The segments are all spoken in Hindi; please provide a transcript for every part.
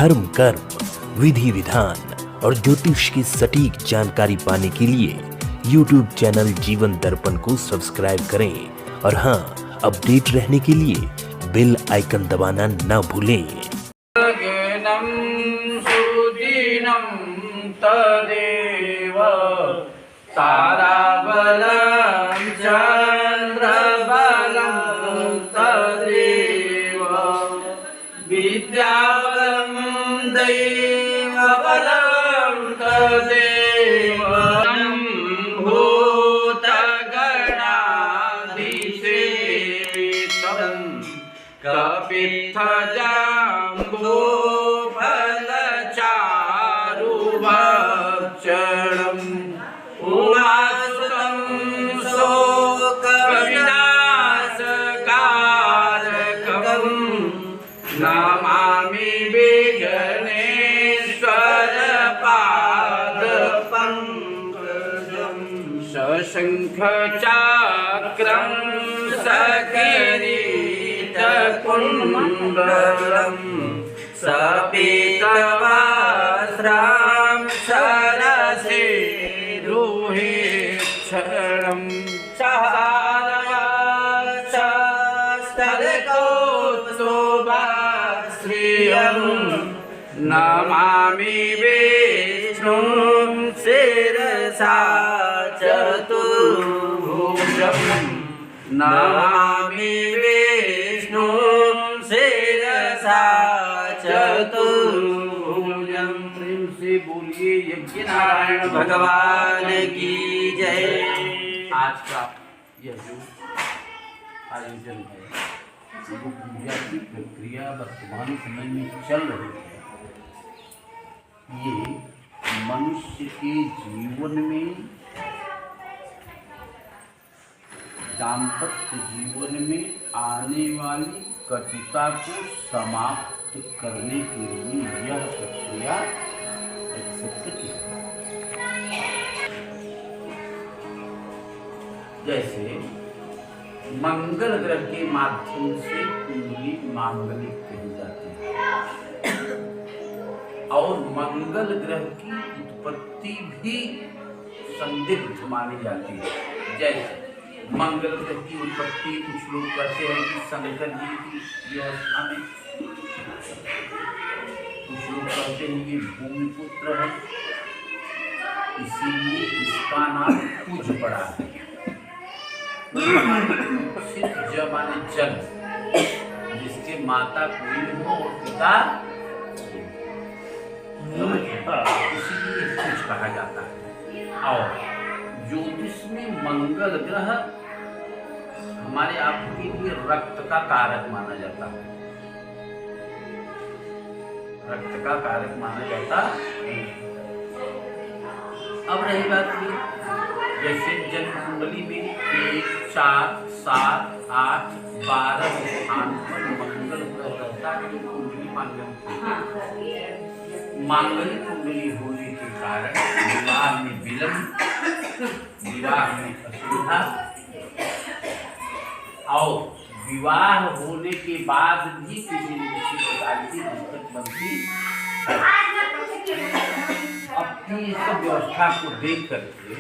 धर्म, कर्म, विधि विधान और ज्योतिष की सटीक जानकारी पाने के लिए YouTube चैनल जीवन दर्पण को सब्सक्राइब करें और हाँ, अपडेट रहने के लिए बेल आइकन दबाना ना भूलें। तदेव ताराबलं चन्द्रबलं तदेव विद्याबलं दैवबलं तदेव भूतगणाधिसेवितं कपित्थजम्बूफलचारुभक्षणम् उमासुतं शोकविनाशकारकं नमामि विघ्नेश्वरपादपङ्कजं सशङ्खचक्रं सकिरीटकुण्डलं सपीतवस्त्रं शरसिरुहेक्षणं सहस्रस्थलकोत्सुभश्रियं नमामि विष्णुं शिरसा चतुर्भुजं नमामि विष्णुं शिरसा चतुर्भुजं। प्रेम से बोलिए यज्ञ नारायण भगवान की जय। आज का यह जो आयोजन है वो पूजा की प्रक्रिया वर्तमान समय में चल रही है। ये मनुष्य के जीवन में, दाम्पत्य जीवन में आने वाली कटुता को समाप्त करने के लिए यह प्रक्रिया एक्सेप्ट है। जैसे मंगल ग्रह के माध्यम से कुंडली मांगलिक कही जाती है और मंगल ग्रह की उत्पत्ति भी संदिग्ध मानी जाती है। जैसे मंगल ग्रह की उत्पत्ति कुछ लोग कहते हैं कि शंकर जी की व्यवस्था में, कुछ लोग कहते हैं कि भूमिपुत्र है, इसीलिए इसका नाम कुज पड़ा है। माने जल, जिसके माता कोई हो और पिता इसीलिए कुछ कहा जाता है। और ज्योतिष में मंगल ग्रह हमारे आपके लिए रक्त का कारक माना जाता है, रक्त का कारक माना जाता है। अब रही बात की, जैसे जन्म कुंडली में 1, 4, 7, 8, 12 स्थान पर मंगल ग्रह रहता है। कुंडली मांगलिक कुंडली होने के कारण विवाह में विलंब, विवाह में असुविधा और विवाह होने के बाद भी किसी न किसी प्रकार की दिक्कत बनती है। अपनी ये सब व्यवस्था को देख करके,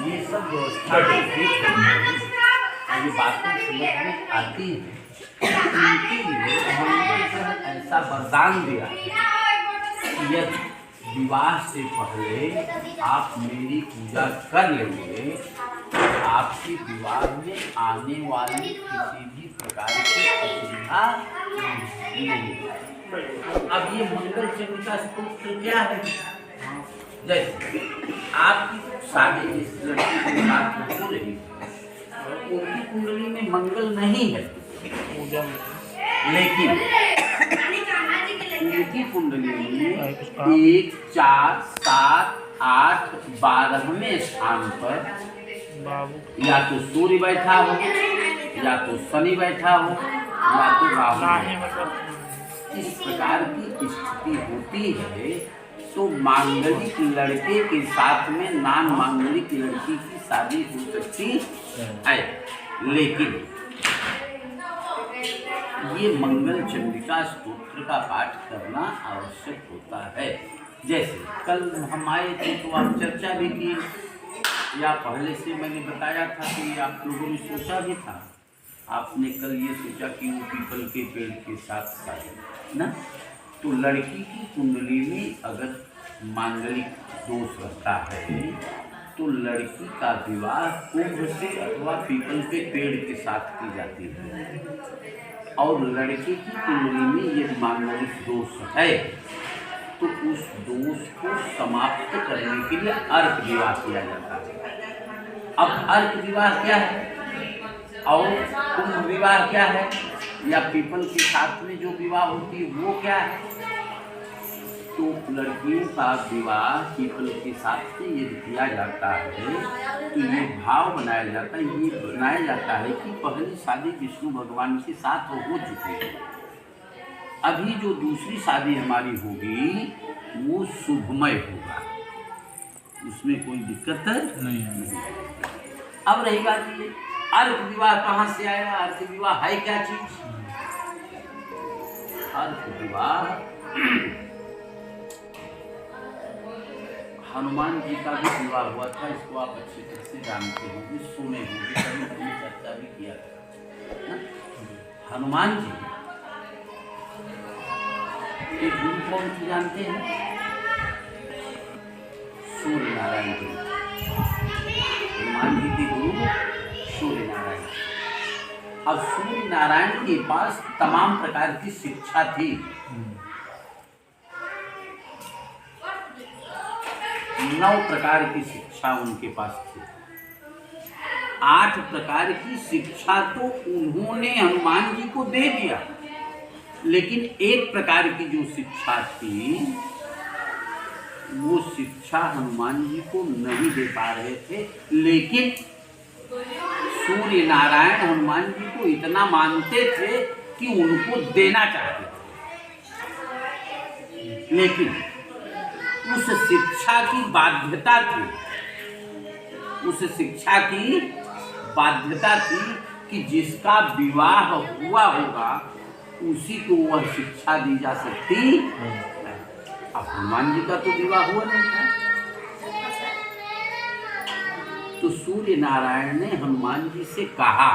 ये सब व्यवस्था को देख करके ये बातें समझ में आती है। उनके लिए मंगल ग्रह ऐसा वरदान दिया है कि यदि विवाह से पहले आप मेरी पूजा कर लेंगे, आपके विवाह में आने वाली किसी भी प्रकार की असुविधा नहीं। अब ये मंगल चंद्रिका स्तोत्र क्या है? जैसे आपकी शादी जिस लड़की के साथ हो रही है, उनकी कुंडली में मंगल नहीं है, लेकिन उनकी कुंडली में 1, 4, 7, 8, 12वें स्थान पर या तो सूर्य बैठा हो, या तो शनि बैठा हो, या तो राहु। इस प्रकार की स्थिति होती है तो मांगलिक लड़के के साथ में नान मांगलिक लड़की की शादी हो सकती है। लेकिन ये मंगल चंडिका स्तोत्र का पाठ करना आवश्यक होता है। जैसे कल हम आए थे तो आप चर्चा भी की, या पहले से मैंने बताया था कि आप लोगों ने सोचा भी था, आपने कल ये सोचा कि वो पीपल के पेड़ के साथ साथ ना, तो लड़की की कुंडली में अगर मांगलिक दोष रहता है तो लड़की का विवाह कुंभ से अथवा पीपल के पेड़ के साथ की जाती है। और लड़की की कुंडली में यदि मांगलिक दोष है तो उस दोष को समाप्त करने के लिए अर्क विवाह किया जाता है। अब अर्क विवाह क्या है और कुंभ विवाह क्या है, या पीपल के साथ में जो विवाह होती है वो क्या है? तो लड़कियों का विवाह पीपल के साथ में यदि किया जाता है तो ये भाव बनाया जाता है, ये बनाया जाता है कि पहली शादी विष्णु भगवान के साथ हो चुकी है, अभी जो दूसरी शादी हमारी होगी वो शुभमय होगा, उसमें कोई दिक्कत नहीं है। अब रही बात ये अर्क विवाह कहाँ से आया? अर्क विवाह है क्या चीज? अर्क विवाह हनुमान जी का भी विवाह हुआ था, इसको आप अच्छी तरह से जानते होंगे, सुने होंगे, कभी हमने चर्चा भी किया था। हनुमान जी एक गुरु कौन सी जानते हैं? सूर्य नारायण जी। हनुमान जी के गुरु सूर्य नारायण। अब सूर्य नारायण के पास तमाम प्रकार की शिक्षा थी। 9 प्रकार की शिक्षा उनके पास थी। 8 प्रकार की शिक्षा तो उन्होंने हनुमान जी को दे दिया, लेकिन एक प्रकार की जो शिक्षा थी वो शिक्षा हनुमान जी को नहीं दे पा रहे थे, लेकिन सूर्य नारायण हनुमान जी को इतना मानते थे कि उनको देना चाहते थे, लेकिन उस शिक्षा की बाध्यता थी, उस शिक्षा की बाध्यता थी कि जिसका विवाह हुआ होगा उसी को वह शिक्षा दी जा सकती। अब हनुमान जी का तो विवाह हुआ नहीं था, तो सूर्य नारायण ने हनुमान जी से कहा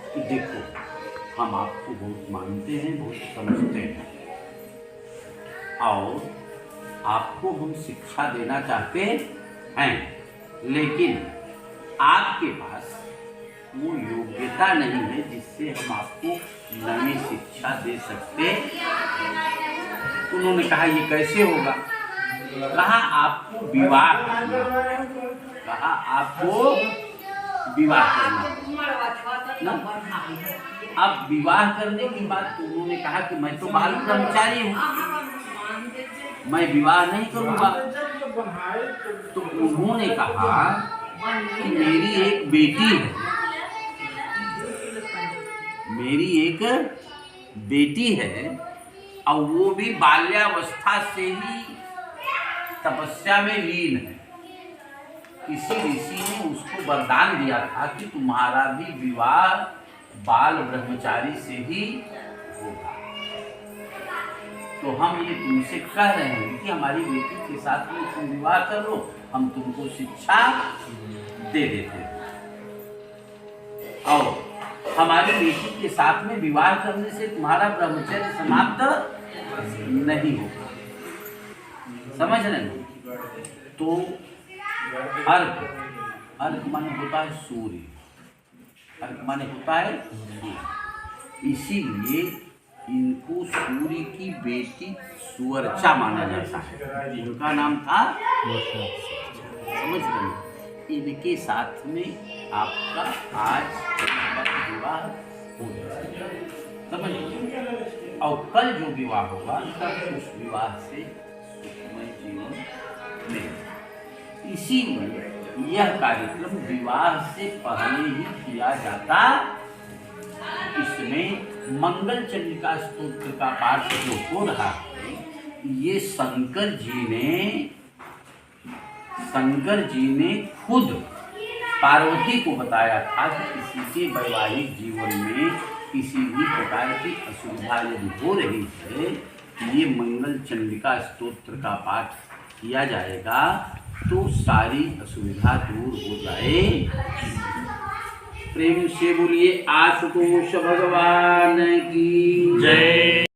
कि देखो हम आपको बहुत मानते हैं, बहुत समझते हैं, और आपको हम शिक्षा देना चाहते हैं, लेकिन आपके पास वो योग्यता नहीं है जिससे हम आपको नई शिक्षा दे सकते। उन्होंने कहा ये कैसे होगा? कहा आपको विवाह करना, कहा आपको विवाह करना ना। अब विवाह करने की बात तो उन्होंने कहा कि मैं तो बाल ब्रह्मचारी हूँ, मैं विवाह नहीं करूँगा। तो उन्होंने कहा कि मेरी एक बेटी है, मेरी एक बेटी है, और वो भी बाल्यावस्था से ही तपस्या में लीन है। किसी ऋषि ने उसको वरदान दिया था कि तुम्हारा भी विवाह बाल ब्रह्मचारी से ही होगा। तो हम ये तुमसे कह रहे हैं कि हमारी बेटी के साथ में तुम विवाह कर लो, हम तुमको शिक्षा दे देते हैं, और हमारी बेटी के साथ में विवाह करने से तुम्हारा ब्रह्मचर्य समाप्त नहीं होगा। समझ रहे हैं? तो अर्क, अर्क माने होता है सूर्य, अर्क माने होता है सूर्य, इसीलिए इनको सूर्य की बेटी सुवर्चा माना जाता है, जिनका नाम था। समझ रहे? इनके साथ में आपका आज विवाह हो जाएगा, समझ लीजिए। और कल जो विवाह होगा उस विवाह से सुखमय जीवन मिलेगा। इसीलिए यह कार्यक्रम विवाह से पहले ही किया जाता। इसमें मंगल चंडिका स्तोत्र का पाठ जो हो रहा है, ये शंकर जी ने खुद पार्वती को बताया था कि किसी के वैवाहिक जीवन में किसी भी प्रकार की असुविधा यदि हो रही है, ये मंगल चंडिका स्तोत्र का पाठ किया जाएगा तो सारी असुविधा दूर हो जाए। प्रेम से बोलिए आशुतोष भगवान की जय।